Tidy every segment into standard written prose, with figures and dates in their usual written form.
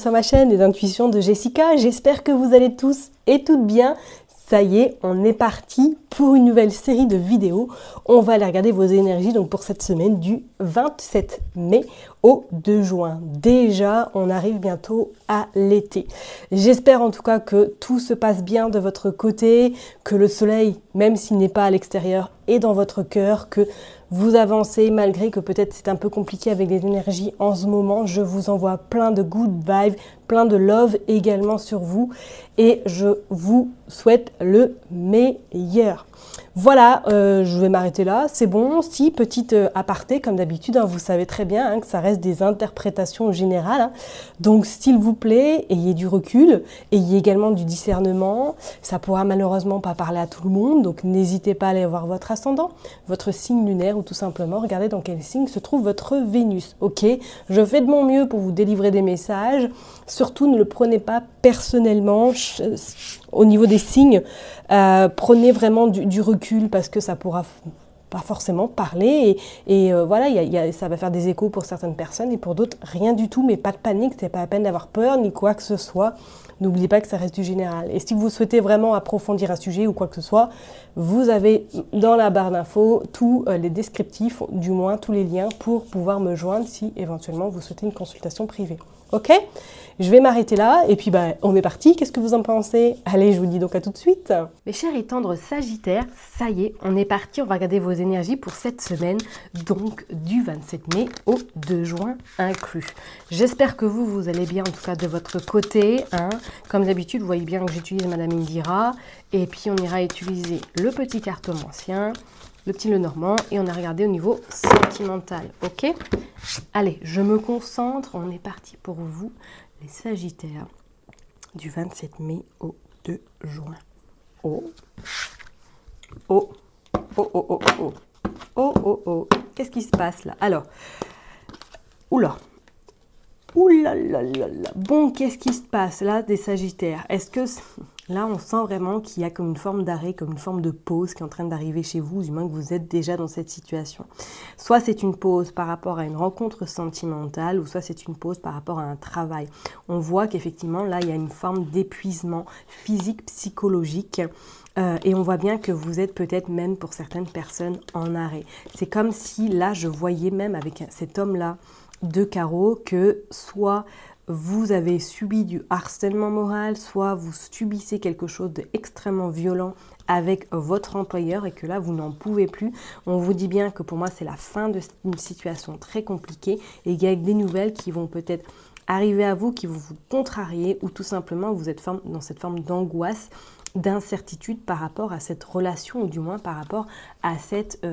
sur ma chaîne Les Intuitions de Jessica. J'espère que vous allez tous et toutes bien. Ça y est, on est parti pour une nouvelle série de vidéos. On va aller regarder vos énergies donc pour cette semaine du 27 mai au 2 juin. Déjà, on arrive bientôt à l'été. J'espère en tout cas que tout se passe bien de votre côté, que le soleil, même s'il n'est pas à l'extérieur, est dans votre cœur, que vous avancez malgré que peut-être c'est un peu compliqué avec les énergies en ce moment. Je vous envoie plein de good vibes, plein de love également sur vous et je vous souhaite le meilleur. Voilà, je vais m'arrêter là, c'est bon. Si, petite aparté, comme d'habitude, hein, vous savez très bien que ça reste des interprétations générales. Hein. Donc, s'il vous plaît, ayez du recul, ayez également du discernement. Ça pourra malheureusement pas parler à tout le monde, donc n'hésitez pas à aller voir votre ascendant, votre signe lunaire ou tout simplement regardez dans quel signe se trouve votre Vénus. Ok, je fais de mon mieux pour vous délivrer des messages. Surtout, ne le prenez pas personnellement au niveau des signes. Prenez vraiment du recul parce que ça pourra pas forcément parler et voilà, ça va faire des échos pour certaines personnes et pour d'autres rien du tout, mais pas de panique, c'est pas la peine d'avoir peur ni quoi que ce soit. N'oubliez pas que ça reste du général. Et si vous souhaitez vraiment approfondir un sujet ou quoi que ce soit, vous avez dans la barre d'infos tous les descriptifs, du moins tous les liens pour pouvoir me joindre si éventuellement vous souhaitez une consultation privée. Ok? Je vais m'arrêter là et puis on est parti. Qu'est-ce que vous en pensez? Allez, je vous dis donc à tout de suite. Mes chers et tendres Sagittaires, ça y est, on est parti. On va regarder vos énergies pour cette semaine, donc du 27 mai au 2 juin inclus. J'espère que vous allez bien, en tout cas de votre côté. Hein. Comme d'habitude, vous voyez bien que j'utilise Madame Indira. Et puis, on ira utiliser le petit cartomancien, le petit Lenormand et on a regardé au niveau sentimental. Ok? Allez, je me concentre. On est parti pour vous. Les Sagittaires du 27 mai au 2 juin. Oh, oh, oh, oh, oh, oh, oh, oh, oh. Qu'est-ce qui se passe là? Alors, oula, oula, là, là, là. Bon, qu'est-ce qui se passe là des Sagittaires? Est-ce que là, on sent vraiment qu'il y a comme une forme d'arrêt, comme une forme de pause qui est en train d'arriver chez vous, du moins que vous êtes déjà dans cette situation. Soit c'est une pause par rapport à une rencontre sentimentale, ou soit c'est une pause par rapport à un travail. On voit qu'effectivement, là, il y a une forme d'épuisement physique, psychologique, et on voit bien que vous êtes peut-être même pour certaines personnes en arrêt. C'est comme si, là, je voyais même avec cet homme-là de carreau que soit vous avez subi du harcèlement moral, soit vous subissez quelque chose d'extrêmement violent avec votre employeur et que là, vous n'en pouvez plus. On vous dit bien que pour moi, c'est la fin d'une situation très compliquée et il y a des nouvelles qui vont peut-être arriver à vous, qui vont vous contrarier ou tout simplement vous êtes dans cette forme d'angoisse, d'incertitude par rapport à cette relation ou du moins par rapport à cette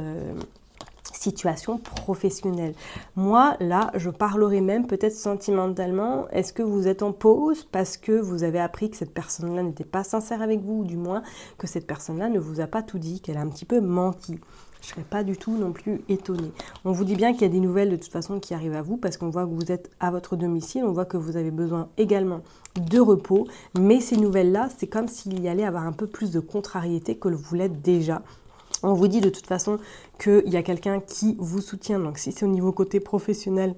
situation professionnelle. Moi, là, je parlerai même peut-être sentimentalement. Est-ce que vous êtes en pause parce que vous avez appris que cette personne-là n'était pas sincère avec vous, ou du moins que cette personne-là ne vous a pas tout dit, qu'elle a un petit peu menti? Je ne serais pas du tout non plus étonnée. On vous dit bien qu'il y a des nouvelles de toute façon qui arrivent à vous parce qu'on voit que vous êtes à votre domicile, on voit que vous avez besoin également de repos, mais ces nouvelles-là, c'est comme s'il y allait avoir un peu plus de contrariété que vous l'êtes déjà. On vous dit de toute façon qu'il y a quelqu'un qui vous soutient. Donc si c'est au niveau côté professionnel,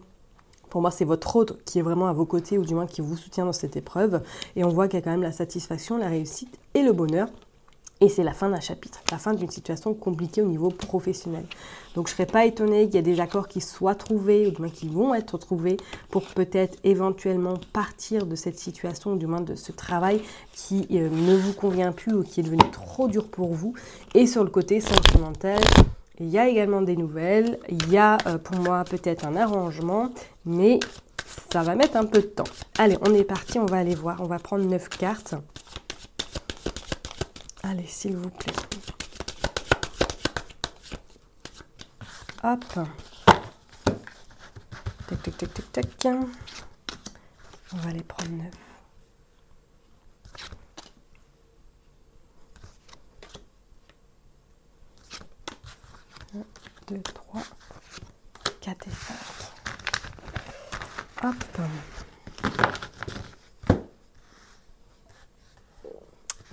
pour moi c'est votre autre qui est vraiment à vos côtés ou du moins qui vous soutient dans cette épreuve. Et on voit qu'il y a quand même la satisfaction, la réussite et le bonheur. Et c'est la fin d'un chapitre, la fin d'une situation compliquée au niveau professionnel. Donc je ne serais pas étonnée qu'il y ait des accords qui soient trouvés, ou du moins qui vont être trouvés, pour peut-être éventuellement partir de cette situation, ou du moins de ce travail qui ne vous convient plus ou qui est devenu trop dur pour vous. Et sur le côté sentimental, il y a également des nouvelles, il y a pour moi peut-être un arrangement, mais ça va mettre un peu de temps. Allez, on est parti, on va aller voir, on va prendre 9 cartes. Allez, s'il vous plaît. Hop. Tac, tac, tac, tac, tac. On va les prendre 9. 1, 2, 3, 4 et 5. Hop.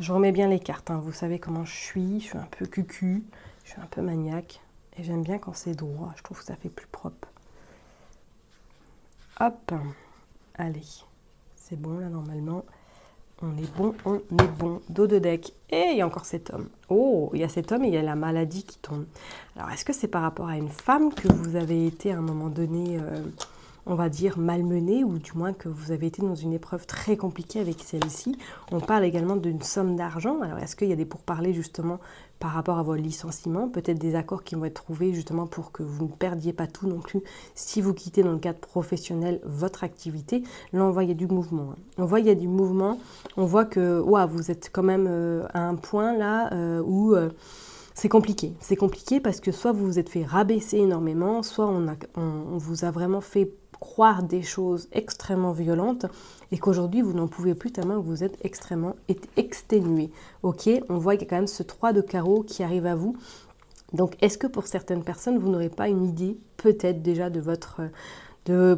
Je remets bien les cartes, hein. Vous savez comment je suis un peu cucu, je suis un peu maniaque et j'aime bien quand c'est droit, je trouve que ça fait plus propre. Hop, allez, C'est bon, là, normalement. On est bon, on est bon. Dos de deck. Et il y a encore cet homme. Oh, il y a cet homme et il y a la maladie qui tombe. Alors, est-ce que c'est par rapport à une femme que vous avez été à un moment donné, on va dire, malmenée, ou du moins que vous avez été dans une épreuve très compliquée avec celle-ci? On parle également d'une somme d'argent. Alors, est-ce qu'il y a des pourparlers justement par rapport à vos licenciements? Peut-être des accords qui vont être trouvés justement pour que vous ne perdiez pas tout non plus si vous quittez dans le cadre professionnel votre activité. Là, on voit qu'il y a du mouvement. On voit qu'il y a du mouvement. On voit que vous êtes quand même à un point là où... c'est compliqué. C'est compliqué parce que soit vous vous êtes fait rabaisser énormément, soit on vous a vraiment fait croire des choses extrêmement violentes et qu'aujourd'hui vous n'en pouvez plus tellement que vous êtes extrêmement exténué. Ok, on voit qu'il y a quand même ce 3 de carreau qui arrive à vous. Donc est-ce que pour certaines personnes vous n'aurez pas une idée peut-être déjà de votre...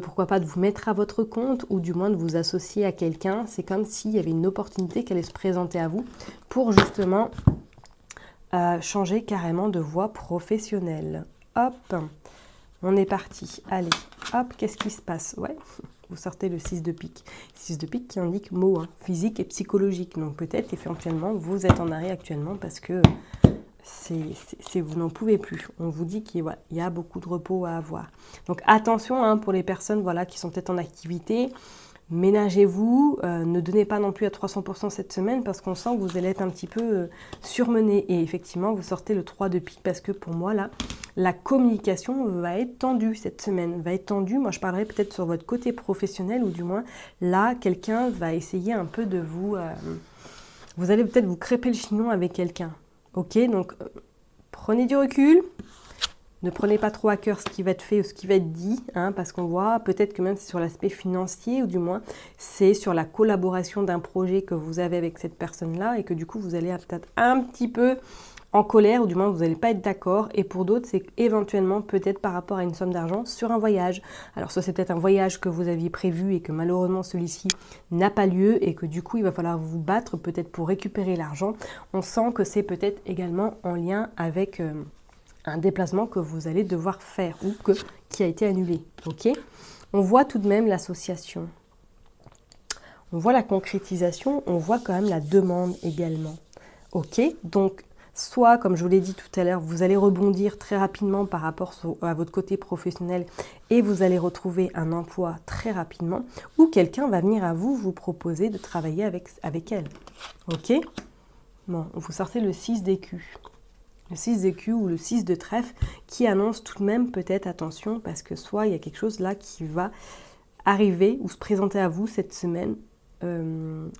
pourquoi pas de vous mettre à votre compte ou du moins de vous associer à quelqu'un? C'est comme s'il y avait une opportunité qui allait se présenter à vous pour justement changer carrément de voie professionnelle. Hop, on est parti. Allez, hop, qu'est-ce qui se passe? Ouais, vous sortez le 6 de pique. 6 de pique qui indique mots, hein, physique et psychologique. Donc peut-être éventuellement vous êtes en arrêt actuellement parce que vous n'en pouvez plus. On vous dit qu'il y a beaucoup de repos à avoir. Donc attention hein, pour les personnes qui sont peut-être en activité. Ménagez-vous, ne donnez pas non plus à 300% cette semaine parce qu'on sent que vous allez être un petit peu surmené. Et effectivement, vous sortez le 3 de pique parce que pour moi, là, la communication va être tendue cette semaine. Va être tendue. Moi, je parlerai peut-être sur votre côté professionnel ou du moins, là, quelqu'un va essayer un peu de vous... vous allez peut-être vous crêper le chignon avec quelqu'un. Ok, donc prenez du recul. Ne prenez pas trop à cœur ce qui va être fait ou ce qui va être dit, hein, parce qu'on voit peut-être que même c'est sur l'aspect financier ou du moins c'est sur la collaboration d'un projet que vous avez avec cette personne-là et que du coup vous allez peut-être un petit peu en colère ou du moins vous n'allez pas être d'accord. Et pour d'autres, c'est éventuellement peut-être par rapport à une somme d'argent sur un voyage. Alors ça c'est peut-être un voyage que vous aviez prévu et que malheureusement celui-ci n'a pas lieu et que du coup il va falloir vous battre peut-être pour récupérer l'argent. On sent que c'est peut-être également en lien avec... un déplacement que vous allez devoir faire ou qui a été annulé. Ok, on voit tout de même l'association. On voit la concrétisation, on voit quand même la demande également. Ok, donc soit, comme je vous l'ai dit tout à l'heure, vous allez rebondir très rapidement par rapport à votre côté professionnel et vous allez retrouver un emploi très rapidement ou quelqu'un va venir à vous proposer de travailler avec elle. Ok, bon, vous sortez le 6 d'écus. Le 6 d'écus ou le 6 de trèfle qui annonce tout de même peut-être attention parce que soit il y a quelque chose là qui va arriver ou se présenter à vous cette semaine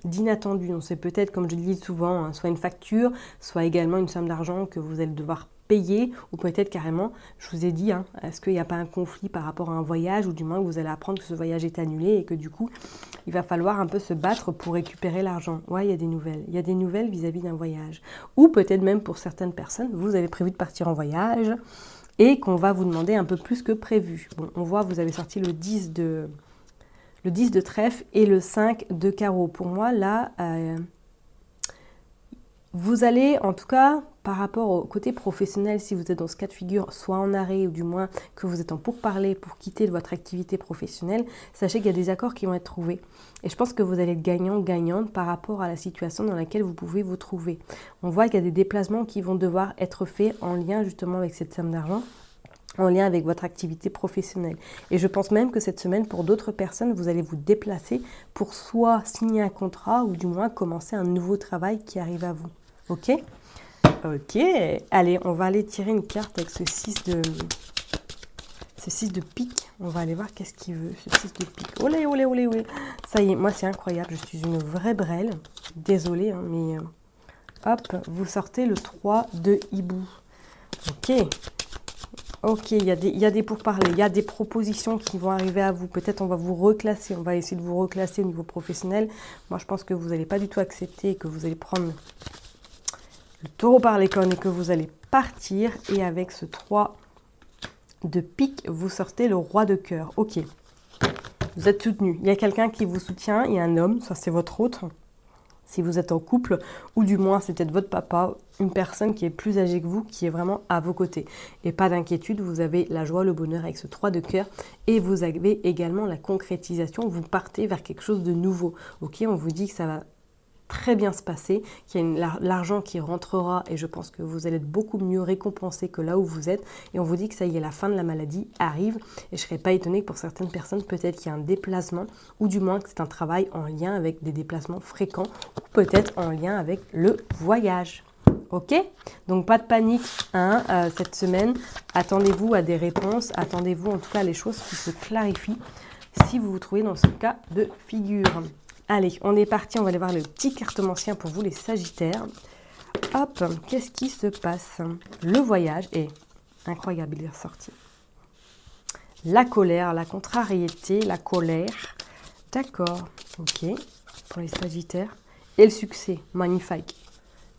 d'inattendu. Donc c'est peut-être, comme je le dis souvent, hein, soit une facture, soit également une somme d'argent que vous allez devoir payer ou peut-être carrément, je vous ai dit, hein, est-ce qu'il n'y a pas un conflit par rapport à un voyage ou du moins que vous allez apprendre que ce voyage est annulé et que du coup, il va falloir un peu se battre pour récupérer l'argent. Ouais, il y a des nouvelles. Il y a des nouvelles vis-à-vis d'un voyage. Ou peut-être même pour certaines personnes, vous avez prévu de partir en voyage et qu'on va vous demander un peu plus que prévu. Bon, on voit, vous avez sorti le 10 de trèfle et le 5 de carreau. Pour moi, là, vous allez, en tout cas, par rapport au côté professionnel, si vous êtes dans ce cas de figure, soit en arrêt ou du moins que vous êtes en pourparlers pour quitter votre activité professionnelle, sachez qu'il y a des accords qui vont être trouvés. Et je pense que vous allez être gagnant-gagnante par rapport à la situation dans laquelle vous pouvez vous trouver. On voit qu'il y a des déplacements qui vont devoir être faits en lien justement avec cette somme d'argent, en lien avec votre activité professionnelle. Et je pense même que cette semaine, pour d'autres personnes, vous allez vous déplacer pour soit signer un contrat ou du moins commencer un nouveau travail qui arrive à vous. Ok? Ok. Allez, on va aller tirer une carte avec ce 6 de pique. On va aller voir qu'est-ce qu'il veut, ce 6 de pique. Olé, olé, olé, olé. Ça y est, moi c'est incroyable, je suis une vraie brêle. Désolée, hein, mais... hop, vous sortez le 3 de hibou. Ok. Ok, il y a des pourparlers, il y a des propositions qui vont arriver à vous. Peut-être on va vous reclasser, on va essayer de vous reclasser au niveau professionnel. Moi, je pense que vous n'allez pas du tout accepter, que vous allez prendre le taureau par les cornes et que vous allez partir. Et avec ce 3 de pique, vous sortez le roi de cœur. Ok, vous êtes soutenu. Il y a quelqu'un qui vous soutient, il y a un homme, ça c'est votre autre. si vous êtes en couple, ou du moins c'est peut-être votre papa, une personne qui est plus âgée que vous, qui est vraiment à vos côtés. Et pas d'inquiétude, vous avez la joie, le bonheur avec ce 3 de cœur, et vous avez également la concrétisation, vous partez vers quelque chose de nouveau. Ok, on vous dit que ça va très bien se passer, qu'il y a l'argent qui rentrera et je pense que vous allez être beaucoup mieux récompensé que là où vous êtes et on vous dit que ça y est, la fin de la maladie arrive et je ne serais pas étonnée que pour certaines personnes peut-être qu'il y a un déplacement ou du moins que c'est un travail en lien avec des déplacements fréquents ou peut-être en lien avec le voyage. Ok, donc pas de panique hein, cette semaine, attendez-vous à des réponses, attendez-vous en tout cas à les choses qui se clarifient si vous vous trouvez dans ce cas de figure. Allez, on est parti, on va aller voir le petit cartomancien pour vous les Sagittaires. Hop, qu'est-ce qui se passe? Le voyage est incroyable, il est ressorti. La colère, la contrariété, la colère. D'accord, ok, pour les Sagittaires. Et le succès, magnifique.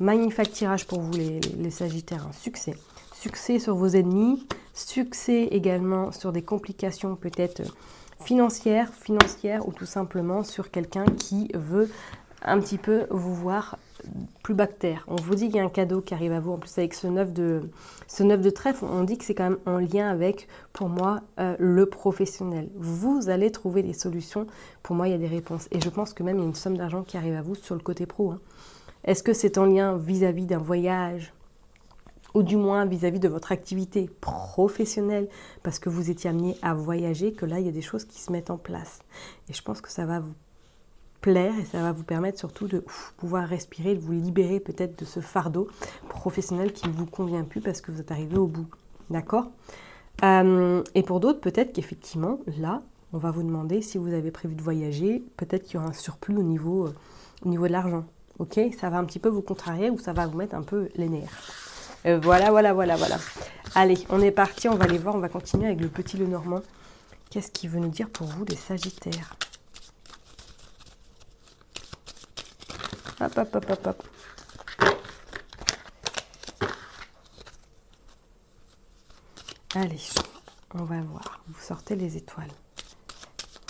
Magnifique tirage pour vous les Sagittaires, un succès. Succès sur vos ennemis, succès également sur des complications peut-être financière ou tout simplement sur quelqu'un qui veut un petit peu vous voir plus bas que terre. On vous dit qu'il y a un cadeau qui arrive à vous, en plus avec ce 9 de trèfle, on dit que c'est quand même en lien avec, pour moi, le professionnel. Vous allez trouver des solutions, pour moi il y a des réponses. Et je pense que même il y a une somme d'argent qui arrive à vous sur le côté pro. Hein. Est-ce que c'est en lien vis-à-vis d'un voyage ? Ou du moins vis-à-vis de votre activité professionnelle, parce que vous étiez amené à voyager, que là, il y a des choses qui se mettent en place. Et je pense que ça va vous plaire et ça va vous permettre surtout de pouvoir respirer, de vous libérer peut-être de ce fardeau professionnel qui ne vous convient plus parce que vous êtes arrivé au bout. D'accord ? Et pour d'autres, peut-être qu'effectivement, là, on va vous demander si vous avez prévu de voyager, peut-être qu'il y aura un surplus au niveau de l'argent. Ok ? Ça va un petit peu vous contrarier ou ça va vous mettre un peu les nerfs. Voilà. Allez, on est parti, on va aller voir, on va continuer avec le petit Lenormand. Qu'est-ce qu'il veut nous dire pour vous, les Sagittaires? Hop. Allez, on va voir. Vous sortez les étoiles.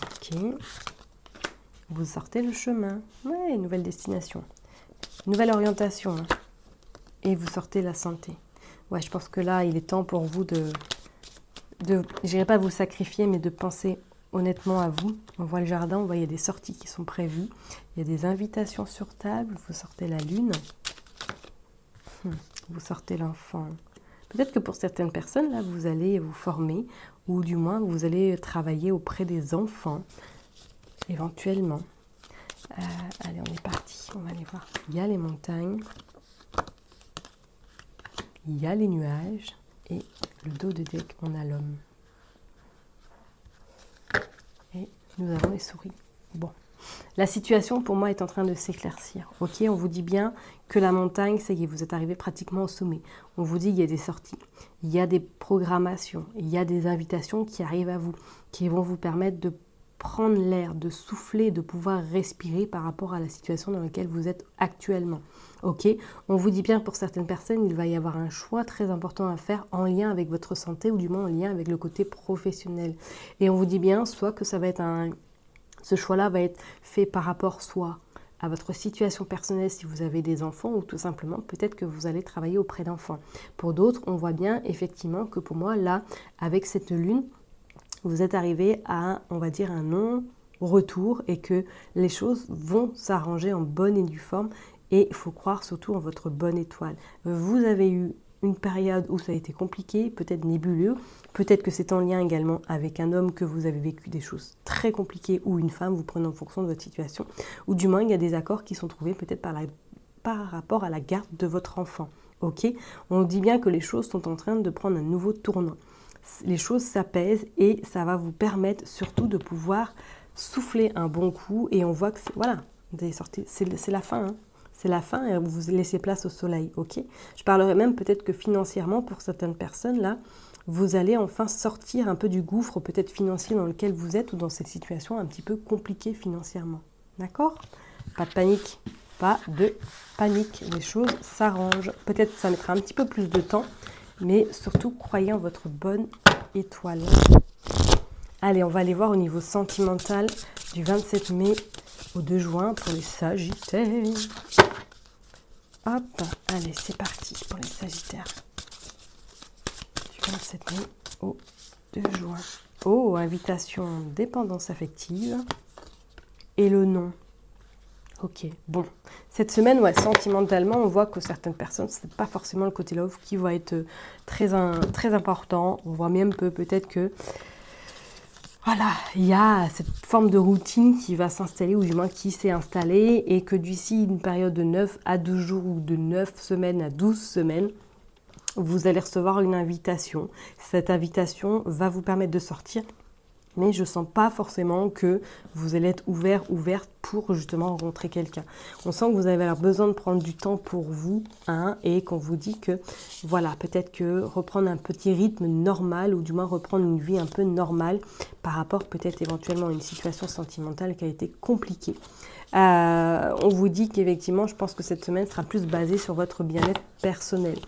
Ok. Vous sortez le chemin. Ouais, nouvelle destination. Nouvelle orientation. Hein. Et vous sortez la santé. Ouais, je pense que là, il est temps pour vous de je dirais pas vous sacrifier, mais de penser honnêtement à vous. On voit le jardin, on voit il y a des sorties qui sont prévues. Il y a des invitations sur table. Vous sortez la lune. Vous sortez l'enfant. Peut-être que pour certaines personnes, là, vous allez vous former ou du moins, vous allez travailler auprès des enfants, éventuellement. Allez, on est parti. On va aller voir. Il y a les montagnes. Il y a les nuages et le dos de deck, on a l'homme. Et nous avons les souris. Bon, la situation pour moi est en train de s'éclaircir. Ok, on vous dit bien que la montagne, ça y est, vous êtes arrivé pratiquement au sommet. On vous dit qu'il y a des sorties, il y a des programmations, il y a des invitations qui arrivent à vous, qui vont vous permettre de prendre l'air, de souffler, de pouvoir respirer par rapport à la situation dans laquelle vous êtes actuellement. Ok, on vous dit bien pour certaines personnes, il va y avoir un choix très important à faire en lien avec votre santé ou du moins en lien avec le côté professionnel. Et on vous dit bien soit que ça va être ce choix-là va être fait par rapport soit à votre situation personnelle si vous avez des enfants ou tout simplement peut-être que vous allez travailler auprès d'enfants. Pour d'autres, on voit bien effectivement que pour moi là, avec cette lune, vous êtes arrivé à, on va dire, un non-retour et que les choses vont s'arranger en bonne et due forme et il faut croire surtout en votre bonne étoile. Vous avez eu une période où ça a été compliqué, peut-être nébuleux, peut-être que c'est en lien également avec un homme que vous avez vécu des choses très compliquées ou une femme, vous prenez en fonction de votre situation, ou du moins il y a des accords qui sont trouvés peut-être par rapport à la garde de votre enfant. Ok, on dit bien que les choses sont en train de prendre un nouveau tournant. Les choses s'apaisent et ça va vous permettre surtout de pouvoir souffler un bon coup et on voit que voilà, c'est la fin. Hein. C'est la fin et vous laissez place au soleil. Ok. Je parlerai même peut-être que financièrement pour certaines personnes là, vous allez enfin sortir un peu du gouffre peut-être financier dans lequel vous êtes ou dans cette situation un petit peu compliquée financièrement. D'accord? Pas de panique. Pas de panique. Les choses s'arrangent. Peut-être que ça mettra un petit peu plus de temps. Mais surtout, croyez en votre bonne étoile. Allez, on va aller voir au niveau sentimental du 27 mai au 2 juin pour les Sagittaires. Hop, allez, c'est parti pour les Sagittaires. Du 27 mai au 2 juin. Oh, invitation, dépendance affective. Et le non. Ok, bon. Cette semaine, ouais, sentimentalement, on voit que certaines personnes, ce n'est pas forcément le côté love qui va être très important. On voit même peut-être que, voilà, il y a cette forme de routine qui va s'installer, ou du moins qui s'est installée, et que d'ici une période de 9 à 12 jours, ou de 9 semaines à 12 semaines, vous allez recevoir une invitation. Cette invitation va vous permettre de sortir, mais je ne sens pas forcément que vous allez être ouverte pour justement rencontrer quelqu'un. On sent que vous avez besoin de prendre du temps pour vous, hein, et qu'on vous dit que, voilà, peut-être que reprendre un petit rythme normal, ou du moins reprendre une vie un peu normale, par rapport peut-être éventuellement à une situation sentimentale qui a été compliquée. On vous dit qu'effectivement, je pense que cette semaine sera plus basée sur votre bien-être personnel.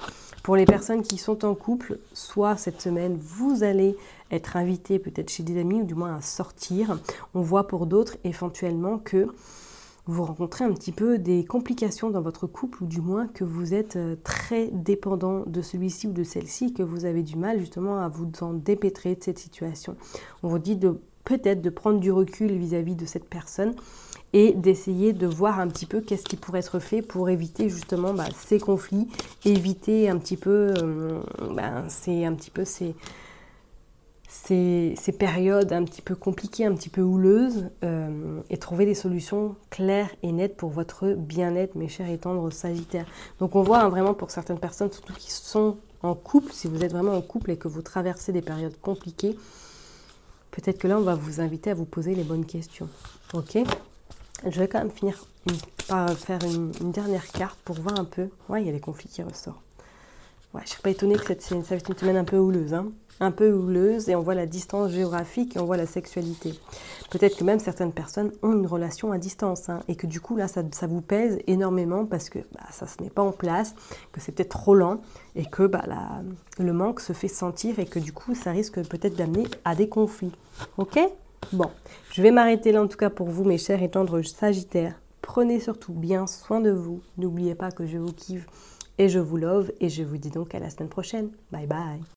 Pour les personnes qui sont en couple, soit cette semaine, vous allez être invité peut-être chez des amis, ou du moins à sortir. On voit pour d'autres éventuellement que vous rencontrez un petit peu des complications dans votre couple, ou du moins que vous êtes très dépendant de celui-ci ou de celle-ci, que vous avez du mal justement à vous en dépêtrer de cette situation. On vous dit peut-être de prendre du recul vis-à-vis de cette personne, et d'essayer de voir un petit peu qu'est-ce qui pourrait être fait pour éviter justement ces conflits, éviter un petit peu, ces périodes un petit peu compliquées, un petit peu houleuses, et trouver des solutions claires et nettes pour votre bien-être, mes chers et tendres Sagittaires. Donc on voit vraiment pour certaines personnes, surtout qui sont en couple, si vous êtes vraiment en couple et que vous traversez des périodes compliquées, peut-être que là on va vous inviter à vous poser les bonnes questions. Ok ? Je vais quand même finir par faire une dernière carte pour voir un peu. Ouais, il y a les conflits qui ressortent. Ouais, je ne suis pas étonnée que ça va être une semaine un peu houleuse. Hein. Un peu houleuse, et on voit la distance géographique et on voit la sexualité. Peut-être que même certaines personnes ont une relation à distance, hein, et que du coup, là, ça vous pèse énormément parce que ça ne se met pas en place, que c'est peut-être trop lent, et que le manque se fait sentir, et que du coup, ça risque peut-être d'amener à des conflits. Ok ? Bon, je vais m'arrêter là en tout cas pour vous, mes chers et tendres Sagittaires. Prenez surtout bien soin de vous. N'oubliez pas que je vous kiffe et je vous love, et je vous dis donc à la semaine prochaine. Bye bye.